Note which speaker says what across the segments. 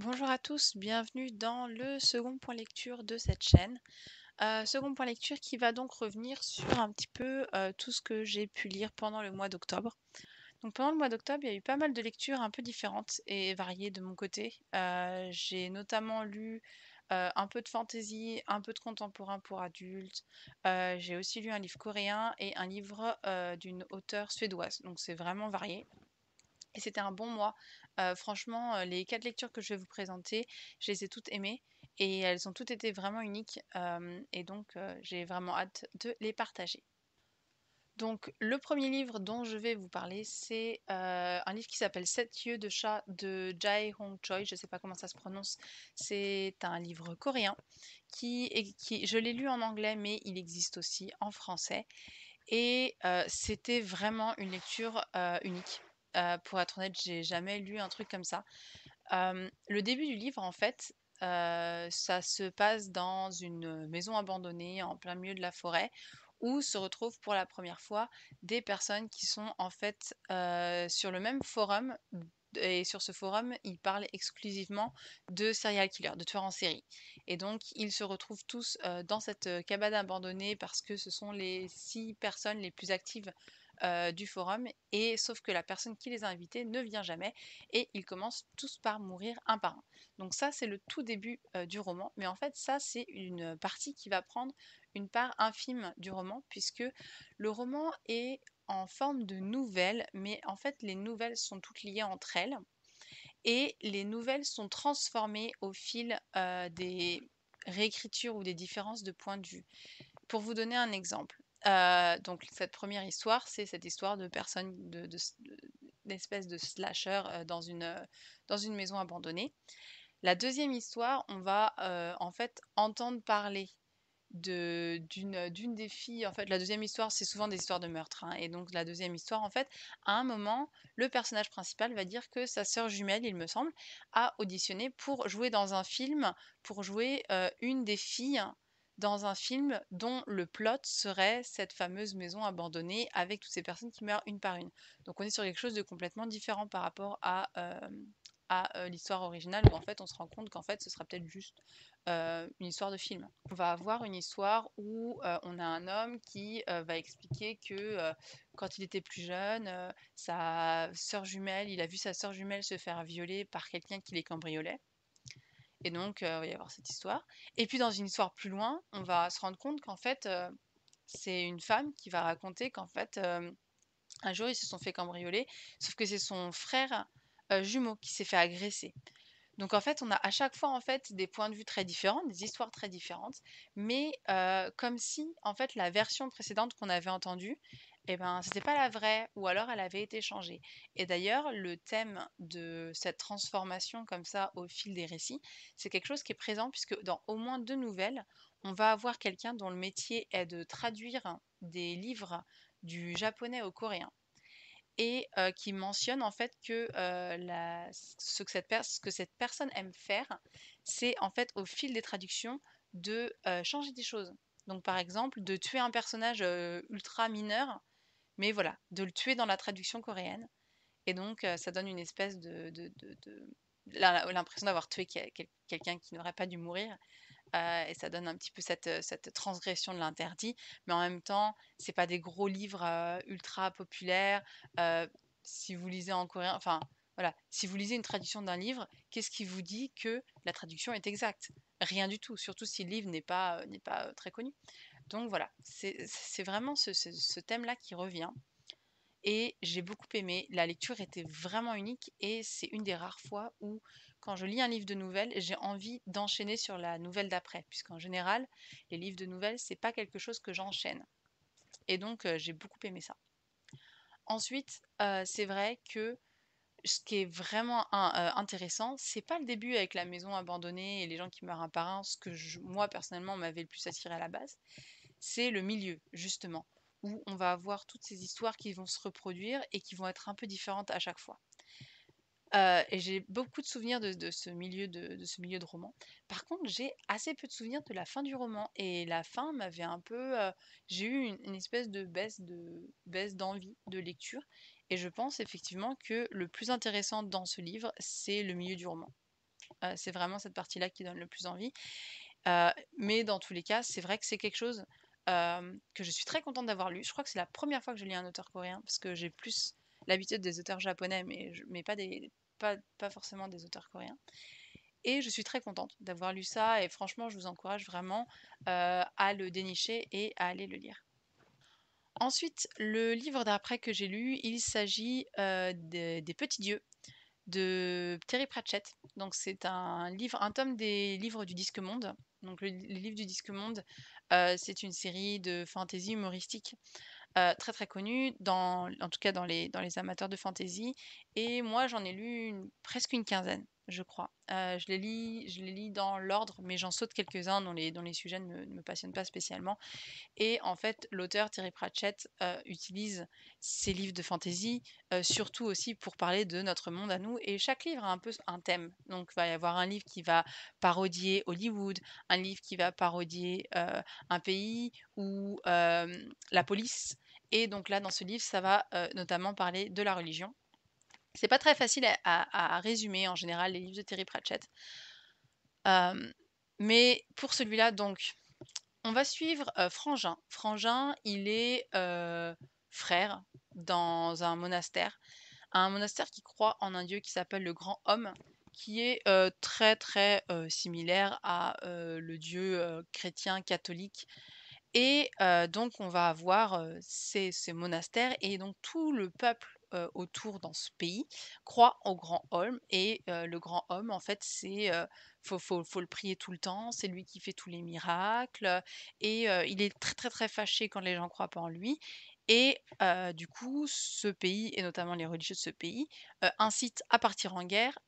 Speaker 1: Bonjour à tous, bienvenue dans le second point lecture de cette chaîne. Second point lecture qui va donc revenir sur un petit peu tout ce que j'ai pu lire pendant le mois d'octobre. Donc pendant le mois d'octobre, il y a eu pas mal de lectures un peu différentes et variées de mon côté. J'ai notamment lu un peu de fantasy, un peu de contemporain pour adultes. J'ai aussi lu un livre coréen et un livre d'une auteure suédoise. Donc c'est vraiment varié. Et c'était un bon mois. Franchement, les 4 lectures que je vais vous présenter, je les ai toutes aimées et elles ont toutes été vraiment uniques, et donc j'ai vraiment hâte de les partager. Donc le premier livre dont je vais vous parler, c'est un livre qui s'appelle Sept yeux de chat de Jae Hong Choi. Je ne sais pas comment ça se prononce. C'est un livre coréen qui je l'ai lu en anglais, mais il existe aussi en français. Et c'était vraiment une lecture unique. Pour être honnête, j'ai jamais lu un truc comme ça. Le début du livre, en fait, ça se passe dans une maison abandonnée en plein milieu de la forêt, où se retrouvent pour la première fois des personnes qui sont en fait sur le même forum. Et sur ce forum, ils parlent exclusivement de serial killers, de tueurs en série. Et donc, ils se retrouvent tous dans cette cabane abandonnée parce que ce sont les 6 personnes les plus actives du forum. Et sauf que la personne qui les a invités ne vient jamais et ils commencent tous par mourir un par un. Donc ça, c'est le tout début du roman. Mais en fait, ça, c'est une partie qui va prendre une part infime du roman, puisque le roman est en forme de nouvelles, mais en fait, les nouvelles sont toutes liées entre elles. Et les nouvelles sont transformées au fil des réécritures ou des différences de point de vue. Pour vous donner un exemple, donc cette première histoire, c'est cette histoire de personnes, d'espèces de slasher dans une maison abandonnée. La deuxième histoire, on va en fait entendre parler d'une des filles. En fait, la deuxième histoire, c'est souvent des histoires de meurtre, hein. Et donc la deuxième histoire, en fait, à un moment, le personnage principal va dire que sa sœur jumelle, il me semble, a auditionné pour jouer dans un film, pour jouer une des filles dans un film dont le plot serait cette fameuse maison abandonnée avec toutes ces personnes qui meurent une par une. Donc on est sur quelque chose de complètement différent par rapport à l'histoire originale, où en fait on se rend compte qu'en fait ce sera peut-être juste une histoire de film. On va avoir une histoire où on a un homme qui va expliquer que quand il était plus jeune, sa sœur jumelle, il a vu sa sœur jumelle se faire violer par quelqu'un qui les cambriolait. Et donc, il va y avoir cette histoire. Et puis, dans une histoire plus loin, on va se rendre compte qu'en fait, c'est une femme qui va raconter qu'en fait, un jour, ils se sont fait cambrioler, sauf que c'est son frère jumeau qui s'est fait agresser. Donc en fait, on a à chaque fois en fait des points de vue très différents, des histoires très différentes, mais comme si en fait la version précédente qu'on avait entendue, eh ben c'était pas la vraie, ou alors elle avait été changée. Et d'ailleurs, le thème de cette transformation comme ça au fil des récits, c'est quelque chose qui est présent puisque dans au moins 2 nouvelles, on va avoir quelqu'un dont le métier est de traduire des livres du japonais au coréen et qui mentionne en fait que ce que cette personne aime faire, c'est en fait au fil des traductions de changer des choses. Donc par exemple, de tuer un personnage ultra mineur, mais voilà, de le tuer dans la traduction coréenne. Et donc ça donne une espèce l'impression d'avoir tué quelqu'un qui n'aurait pas dû mourir. Et ça donne un petit peu cette transgression de l'interdit, mais en même temps, c'est pas des gros livres ultra populaires. Euh, si vous lisez en coréen, enfin voilà, si vous lisez une traduction d'un livre, qu'est-ce qui vous dit que la traduction est exacte? Rien du tout, surtout si le livre n'est pas très connu. Donc voilà, c'est vraiment ce thème-là qui revient. Et j'ai beaucoup aimé. La lecture était vraiment unique et c'est une des rares fois où, quand je lis un livre de nouvelles, j'ai envie d'enchaîner sur la nouvelle d'après, puisqu'en général, les livres de nouvelles, c'est pas quelque chose que j'enchaîne. Et donc, j'ai beaucoup aimé ça. Ensuite, c'est vrai que ce qui est vraiment intéressant, c'est pas le début avec la maison abandonnée et les gens qui meurent un par un, ce que moi personnellement m'avait le plus attiré à la base, c'est le milieu, justement, où on va avoir toutes ces histoires qui vont se reproduire et qui vont être un peu différentes à chaque fois. Et j'ai beaucoup de souvenirs de ce milieu de roman. Par contre, j'ai assez peu de souvenirs de la fin du roman et la fin m'avait un peu, j'ai eu une espèce de baisse d'envie de lecture et je pense effectivement que le plus intéressant dans ce livre, c'est le milieu du roman. c'est vraiment cette partie-là qui donne le plus envie. Mais dans tous les cas, c'est vrai que c'est quelque chose, que je suis très contente d'avoir lu. Je crois que c'est la première fois que je lis un auteur coréen parce que j'ai plus l'habitude des auteurs japonais, mais pas forcément des auteurs coréens. Et je suis très contente d'avoir lu ça et franchement, je vous encourage vraiment, à le dénicher et à aller le lire. Ensuite, le livre d'après que j'ai lu, il s'agit, des Petits Dieux de Terry Pratchett. Donc c'est un tome des livres du Disque Monde. Donc les livres du Disque Monde, c'est une série de fantasy humoristique très, très connue en tout cas dans les amateurs de fantasy et moi j'en ai lu presque une quinzaine, je crois. Je les lis dans l'ordre, mais j'en saute quelques-uns dont les sujets ne me passionnent pas spécialement et en fait, l'auteur Terry Pratchett, utilise ces livres de fantasy, surtout aussi pour parler de notre monde à nous et chaque livre a un peu un thème. Donc il va y avoir un livre qui va parodier Hollywood, un livre qui va parodier, un pays ou, la police et donc là, dans ce livre, ça va, notamment parler de la religion. C'est pas très facile à résumer en général les livres de Terry Pratchett. Mais pour celui-là donc on va suivre, Frangin. Frangin, il est, frère dans un monastère qui croit en un dieu qui s'appelle le Grand Homme, qui est, très, très, similaire à, le dieu, chrétien catholique et donc on va avoir, ces monastères et donc tout le peuple, autour dans ce pays croit au Grand Homme et le Grand Homme en fait c'est, faut le prier tout le temps, c'est lui qui fait tous les miracles, et il est très, très, très fâché quand les gens croient pas en lui et du coup ce pays et notamment les religieux de ce pays, incitent à partir en guerre,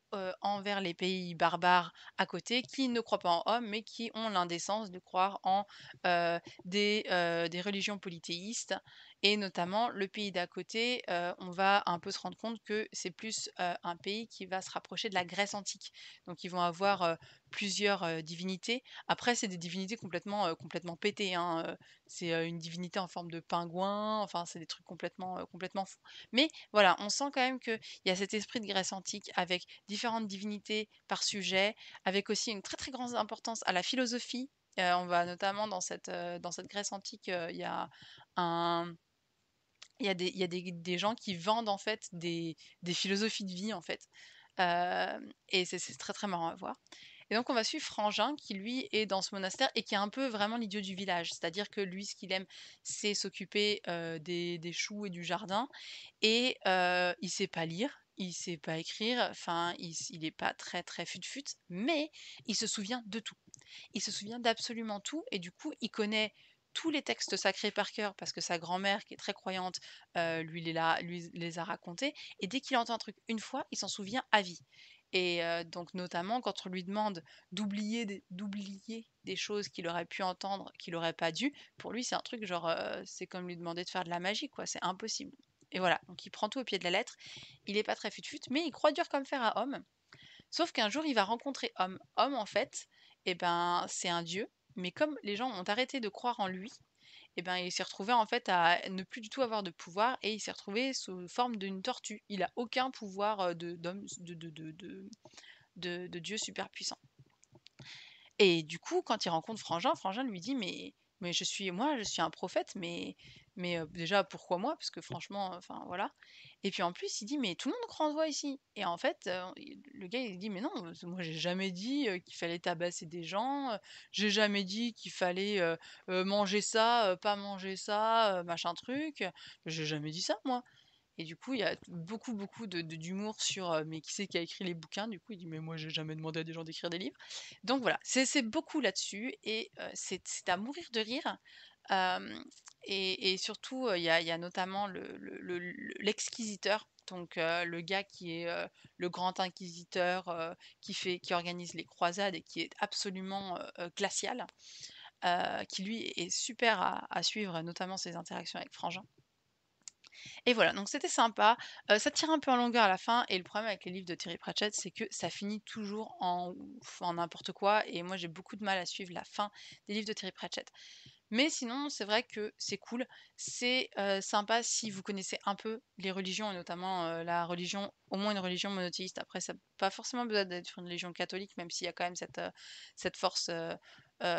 Speaker 1: envers les pays barbares à côté qui ne croient pas en Homme mais qui ont l'indécence de croire en, heu, des religions polythéistes et notamment le pays d'à côté, on va un peu se rendre compte que c'est plus, un pays qui va se rapprocher de la Grèce antique. Donc ils vont avoir, plusieurs, divinités. Après c'est des divinités complètement pétées, hein, c'est, une divinité en forme de pingouin, enfin c'est des trucs complètement fous. Mais voilà, on sent quand même qu'il y a cet esprit de Grèce antique avec différentes divinités par sujet, avec aussi une très, très grande importance à la philosophie. On va notamment dans cette Grèce antique, un il y a des gens qui vendent en fait des philosophies de vie en fait, et c'est très, très marrant à voir et donc on va suivre Frangin qui lui est dans ce monastère et qui est un peu vraiment l'idiot du village. C'est-à-dire que lui ce qu'il aime, c'est s'occuper, des choux et du jardin et il sait pas lire, il sait pas écrire, enfin il est pas très, très fut-fut, mais il se souvient de tout. Il se souvient d'absolument tout et du coup, il connaît tous les textes sacrés par cœur parce que sa grand-mère, qui est très croyante, lui les a racontés et dès qu'il entend un truc une fois, il s'en souvient à vie et donc notamment quand on lui demande d'oublier des choses qu'il aurait pu entendre, qu'il aurait pas dû, pour lui, c'est un truc genre, c'est comme lui demander de faire de la magie, quoi, c'est impossible et voilà, donc il prend tout au pied de la lettre. Il est pas très fut-fut, mais il croit dur comme fer à homme. Sauf qu'un jour, il va rencontrer Homme. Homme, en fait, eh ben, c'est un dieu, mais comme les gens ont arrêté de croire en lui, eh ben, il s'est retrouvé en fait à ne plus du tout avoir de pouvoir et il s'est retrouvé sous forme d'une tortue. Il a aucun pouvoir d'homme, de dieu super puissant. Et du coup, quand il rencontre Frangin, Frangin lui dit: «Mais je suis un prophète, mais déjà pourquoi moi? Parce que franchement, enfin voilà» et puis en plus il dit: «Mais tout le monde croit en toi ici» et en fait, le gars il dit: «Mais non, moi j'ai jamais dit, qu'il fallait tabasser des gens, j'ai jamais dit qu'il fallait, manger ça, pas manger ça, machin truc, j'ai jamais dit ça moi». Et du coup, il y a beaucoup, beaucoup d'humour sur, mais qui c'est qui a écrit les bouquins? Du coup, il dit: «Mais moi, j'ai jamais demandé à des gens d'écrire des livres». Donc voilà, c'est beaucoup là-dessus et c'est à mourir de rire, hem et surtout, il y a notamment l'exquisiteur, donc le gars qui est, le grand inquisiteur, qui organise les croisades et qui est absolument, glacial, qui lui est super à suivre, notamment ses interactions avec Frangin. Et voilà, donc c'était sympa. Ça tire un peu en longueur à la fin et le problème avec les livres de Terry Pratchett, c'est que ça finit toujours en n'importe quoi et moi j'ai beaucoup de mal à suivre la fin des livres de Terry Pratchett. Mais sinon, c'est vrai que c'est cool. C'est, sympa si vous connaissez un peu les religions et notamment, la religion au moins une religion monothéiste. Après ça a pas forcément besoin d'être une religion catholique, même s'il y a quand même cette force,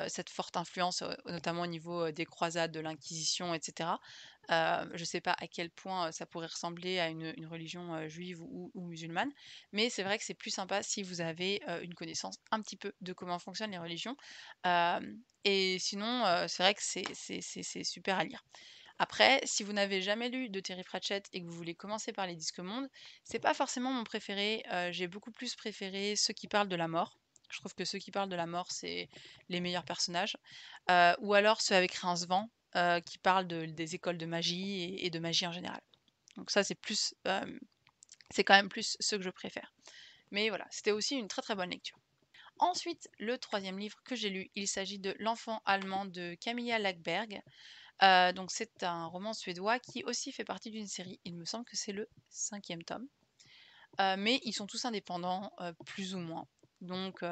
Speaker 1: cette forte influence, notamment au niveau, des croisades, de l'inquisition et cetera. Je sais pas à quel point, ça pourrait ressembler à une religion, juive ou musulmane, mais c'est vrai que c'est plus sympa si vous avez, une connaissance un petit peu de comment fonctionnent les religions. Et sinon, c'est vrai que c'est super à lire. Après, si vous n'avez jamais lu de Terry Pratchett et que vous voulez commencer par les Disques Mondes, c'est pas forcément mon préféré, j'ai beaucoup plus préféré ceux qui parlent de la mort. Je trouve que ceux qui parlent de la mort, c'est les meilleurs personnages. Ou alors ceux avec Rincevent, qui parlent des écoles de magie et de magie en général. Donc ça, c'est plus, c'est quand même plus ceux que je préfère. Mais voilà, c'était aussi une très très bonne lecture. Ensuite, le troisième livre que j'ai lu, il s'agit de L'enfant allemand de Camilla Läckberg. Donc c'est un roman suédois qui aussi fait partie d'une série. Il me semble que c'est le 5e tome. Mais ils sont tous indépendants, plus ou moins. Donc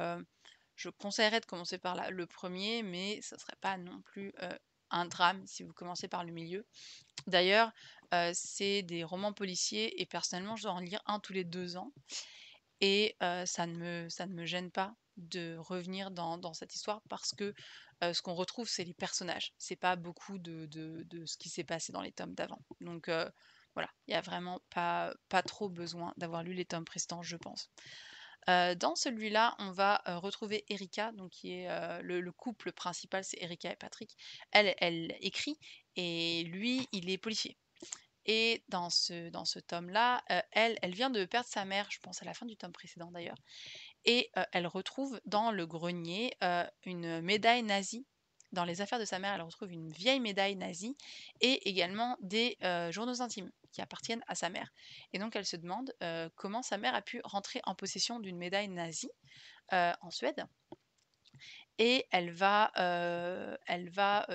Speaker 1: je conseillerais de commencer par le premier, mais ça serait pas non plus un drame si vous commencez par le milieu. D'ailleurs, c'est des romans policiers et personnellement, je dois en lire un tous les 2 ans et ça ne me gêne pas de revenir dans cette histoire parce que, ce qu'on retrouve, c'est les personnages. C'est pas beaucoup de ce qui s'est passé dans les tomes d'avant. Donc voilà, il y a vraiment pas trop besoin d'avoir lu les tomes précédents, je pense. Dans celui-là, on va, retrouver Erika, donc qui est, le couple principal, c'est Erika et Patrick. Elle écrit et lui, il est policier. Et dans ce tome-là, elle vient de perdre sa mère, je pense à la fin du tome précédent d'ailleurs, et elle retrouve dans le grenier, une médaille nazie. Dans les affaires de sa mère, elle retrouve une vieille médaille nazie et également des, journaux intimes qui appartiennent à sa mère. Et donc elle se demande, comment sa mère a pu rentrer en possession d'une médaille nazie, en Suède. Et elle va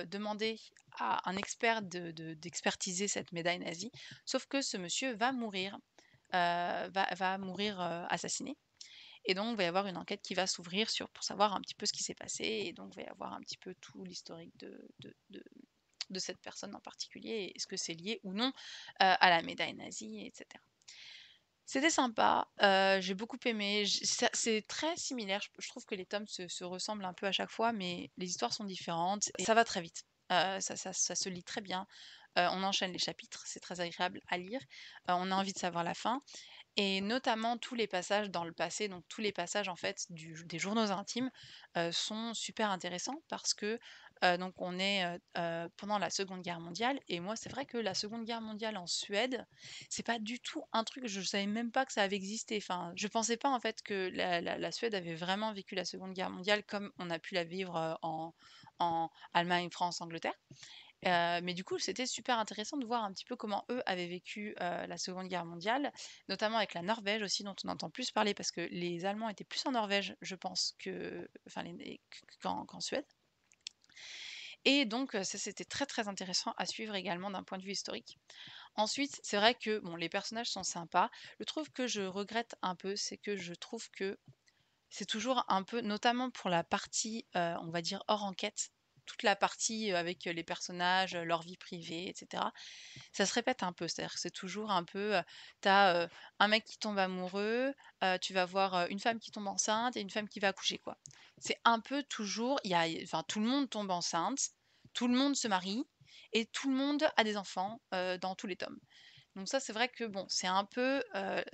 Speaker 1: demander à un expert d'expertiser cette médaille nazie, sauf que ce monsieur va mourir, va mourir, assassiné. Et donc, il va y avoir une enquête qui va s'ouvrir pour savoir un petit peu ce qui s'est passé. Et donc, il va y avoir un petit peu tout l'historique de cette personne en particulier. Est-ce que c'est lié ou non à la médaille nazie, etc. C'était sympa, j'ai beaucoup aimé. C'est très similaire. Je trouve que les tomes se ressemblent un peu à chaque fois, mais les histoires sont différentes et ça va très vite. Ça se lit très bien. On enchaîne les chapitres, c'est très agréable à lire. On a envie de savoir la fin. Et notamment tous les passages dans le passé, donc tous les passages en fait des journaux intimes, sont super intéressants parce que, donc on est, pendant la Seconde Guerre mondiale et moi c'est vrai que la Seconde Guerre mondiale en Suède, c'est pas du tout un truc, je savais même pas que ça avait existé. Enfin, je pensais pas en fait que la Suède avait vraiment vécu la Seconde Guerre mondiale comme on a pu la vivre, en Allemagne, France, Angleterre. Mais du coup, c'était super intéressant de voir un petit peu comment eux avaient vécu, la Seconde Guerre mondiale, notamment avec la Norvège aussi, dont on entend plus parler parce que les Allemands étaient plus en Norvège, je pense, enfin qu'en Suède. Et donc, ça c'était très, très intéressant à suivre également d'un point de vue historique. Ensuite, c'est vrai que, bon, les personnages sont sympas. Le truc que je regrette un peu, c'est que je trouve que c'est toujours un peu notamment pour la partie, on va dire hors enquête, toute la partie, avec, les personnages, leur vie privée et cetera. Ça se répète un peu, c'est-à-dire que c'est toujours un peu, tu as, un mec qui tombe amoureux, tu vas voir, une femme qui tombe enceinte et une femme qui va accoucher, quoi. C'est un peu toujours enfin tout le monde tombe enceinte, tout le monde se marie et tout le monde a des enfants, dans tous les tomes. Donc ça, c'est vrai que bon, c'est un peu,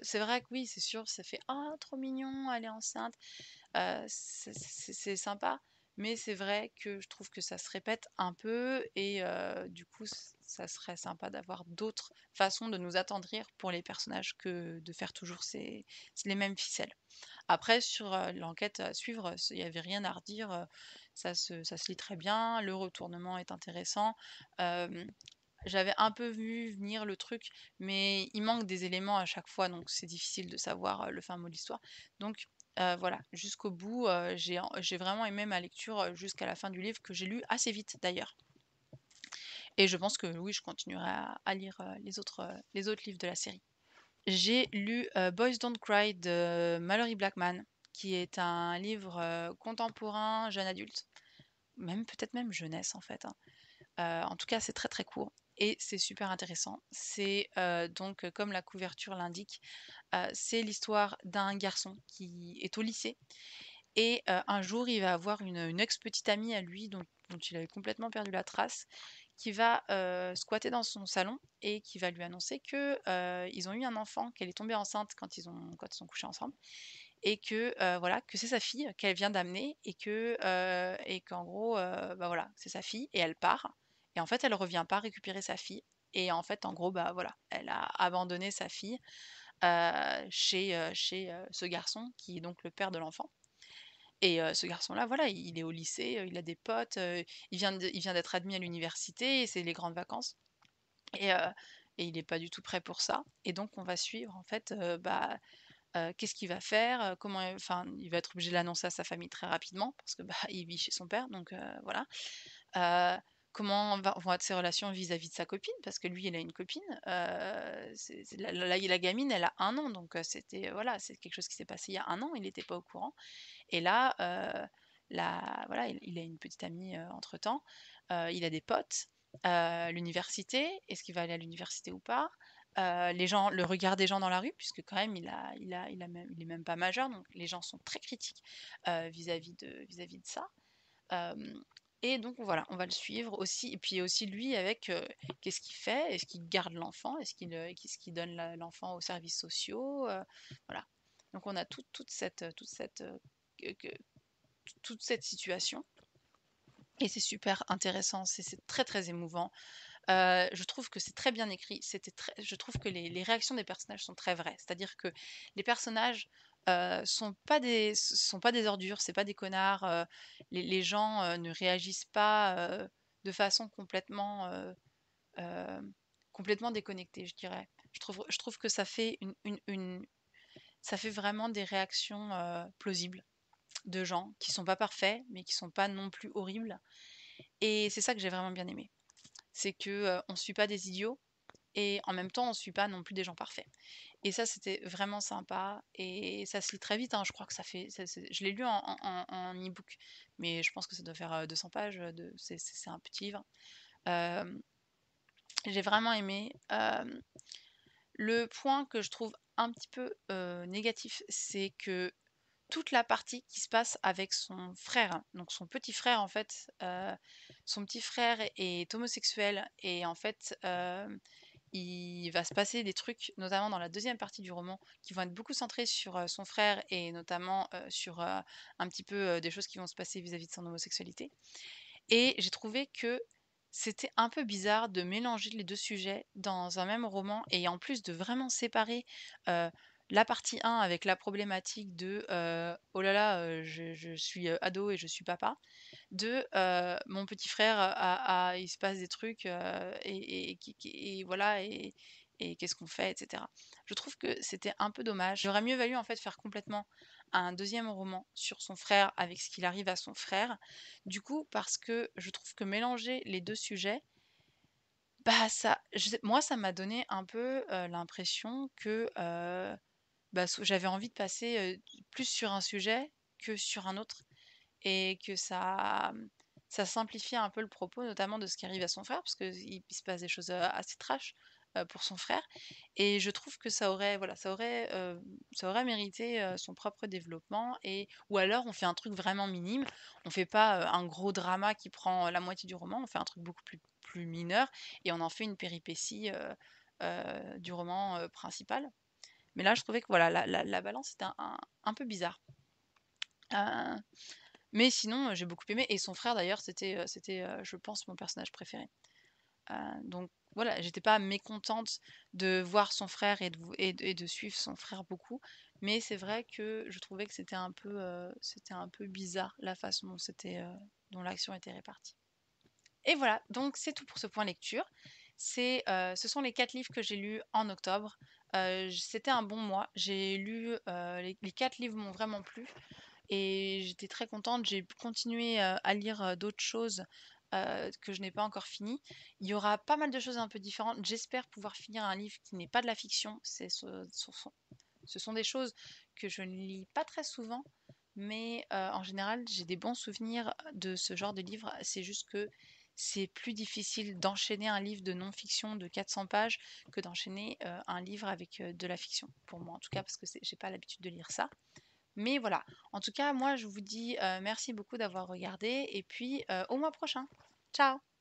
Speaker 1: c'est vrai que oui, c'est sûr, ça fait: «Ah trop mignon, elle est enceinte». C'est sympa, mais c'est vrai que je trouve que ça se répète un peu et du coup, ça serait sympa d'avoir d'autres façons de nous attendrir pour les personnages que de faire toujours les mêmes ficelles. Après sur, l'enquête à suivre, il y avait rien à redire, ça se lit très bien, le retournement est intéressant. Hem, J'avais un peu vu venir le truc, mais il manque des éléments à chaque fois, donc c'est difficile de savoir, le fin mot de l'histoire. Donc voilà, jusqu'au bout, j'ai vraiment aimé ma lecture, jusqu'à la fin du livre que j'ai lu assez vite d'ailleurs. Et je pense que oui, je continuerai à lire, les autres livres de la série. J'ai lu, Boys Don't Cry de Mallory Blackman, qui est un livre, contemporain, jeune adulte, même peut-être même jeunesse en fait, hein. En tout cas, c'est très, très court et c'est super intéressant. C'est, donc, comme la couverture l'indique, c'est l'histoire d'un garçon qui est au lycée et un jour, il va avoir une ex-petite amie à lui dont il avait complètement perdu la trace, qui va, squatter dans son salon et qui va lui annoncer que, ils ont eu un enfant, qu'elle est tombée enceinte quand ils ont couché ensemble et que, voilà, que c'est sa fille qu'elle vient d'amener et qu'en gros, bah, voilà, c'est sa fille et elle part et en fait, elle revient pas récupérer sa fille et en fait, en gros, bah, voilà, elle a abandonné sa fille, chez ce garçon qui est donc le père de l'enfant et ce garçon-là, voilà, il est au lycée, il a des potes, il vient d'être admis à l'université et c'est les grandes vacances et heu et il est pas du tout prêt pour ça et donc on va suivre en fait, bah, qu'est-ce qu'il va faire? Comment enfin, il va être obligé de l'annoncer à sa famille très rapidement parce que, bah, il vit chez son père donc voilà. Heu, comment vont être ses relations vis-à-vis de sa copine? Parce que lui, il a une copine, c'est la gamine, elle a 1 an donc c'était, voilà, c'est quelque chose qui s'est passé il y a 1 an, il n'était pas au courant et là, voilà, il a une petite amie, entre-temps, il a des potes, l'université, est-ce qu'il va aller à l'université ou pas? Les gens le regard des gens dans la rue puisque quand même il est même pas majeur donc les gens sont très critiques, vis-à-vis de ça. Hem et donc voilà, on va le suivre aussi et puis aussi lui avec, qu'est-ce qu'il fait? Est-ce qu'il garde l'enfant? Est-ce qu'il donne l'enfant aux services sociaux? Voilà. Donc on a que toute cette situation et c'est super intéressant, c'est très, très émouvant. Je trouve que c'est très bien écrit, je trouve que les réactions des personnages sont très vraies. C'est-à-dire que les personnages, sont pas des ordures, c'est pas des connards, les gens, ne réagissent pas, de façon complètement déconnectée, je dirais. Je trouve que ça fait vraiment des réactions, plausibles de gens qui sont pas parfaits, mais qui sont pas non plus horribles et c'est ça que j'ai vraiment bien aimé. C'est que, on suit pas des idiots et en même temps, on suit pas non plus des gens parfaits et ça, c'était vraiment sympa et ça se lit très vite, hein. Je crois que ça fait ça c'est je l'ai lu en e-book, mais je pense que ça doit faire, 200 pages, de c'est un petit livre. Hem, j'ai vraiment aimé. Le point que je trouve un petit peu, négatif, c'est que toute la partie qui se passe avec son frère, donc son petit frère en fait, son petit frère est homosexuel et en fait, il va se passer des trucs, notamment dans la deuxième partie du roman, qui vont être beaucoup centrés sur, son frère et notamment, sur, un petit peu, des choses qui vont se passer vis-à-vis de son homosexualité et j'ai trouvé que c'était un peu bizarre de mélanger les 2 sujets dans un même roman et en plus de vraiment séparer, heu, la partie 1 avec la problématique de, «Oh là là, je suis, ado et je suis papa», de, «Mon petit frère il se passe des trucs, et voilà et qu'est-ce qu'on fait?» et cetera. Je trouve que c'était un peu dommage. Il aurait mieux valu en fait faire complètement un deuxième roman sur son frère avec ce qu'il arrive à son frère. Du coup, parce que je trouve que mélanger les 2 sujets, bah, moi ça m'a donné un peu, l'impression que, bah, j'avais envie de passer, plus sur un sujet que sur un autre et que ça simplifie un peu le propos, notamment de ce qui arrive à son frère, parce qu'il se passe des choses, assez trash, pour son frère et je trouve que voilà, ça aurait mérité, son propre développement et ou alors on fait un truc vraiment minime. On fait pas, un gros drama qui prend, la moitié du roman, on fait un truc beaucoup plus mineur et on en fait une péripétie, du roman, principal. Mais là, je trouvais que voilà, la balance était un peu bizarre. Heu mais sinon, j'ai beaucoup aimé et son frère d'ailleurs je pense mon personnage préféré. Donc voilà, j'étais pas mécontente de voir son frère et de suivre son frère beaucoup, mais c'est vrai que je trouvais que c'était un peu bizarre la façon dont l'action était répartie. Et voilà, donc c'est tout pour ce point lecture. Ce sont les 4 livres que j'ai lus en octobre. C'était un bon mois. J'ai lu, les 4 livres m'ont vraiment plu. Et j'étais très contente, j'ai pu continuer, à lire, d'autres choses, que je n'ai pas encore fini. Il y aura pas mal de choses un peu différentes. J'espère pouvoir finir un livre qui n'est pas de la fiction. Ce sont des choses que je ne lis pas très souvent, mais en général, j'ai des bons souvenirs de ce genre de livre. C'est juste que c'est plus difficile d'enchaîner un livre de non-fiction de 400 pages que d'enchaîner un livre avec de la fiction, pour moi en tout cas, parce que j'ai pas l'habitude de lire ça. Mais voilà, en tout cas, moi je vous dis merci beaucoup d'avoir regardé et puis au mois prochain. Ciao!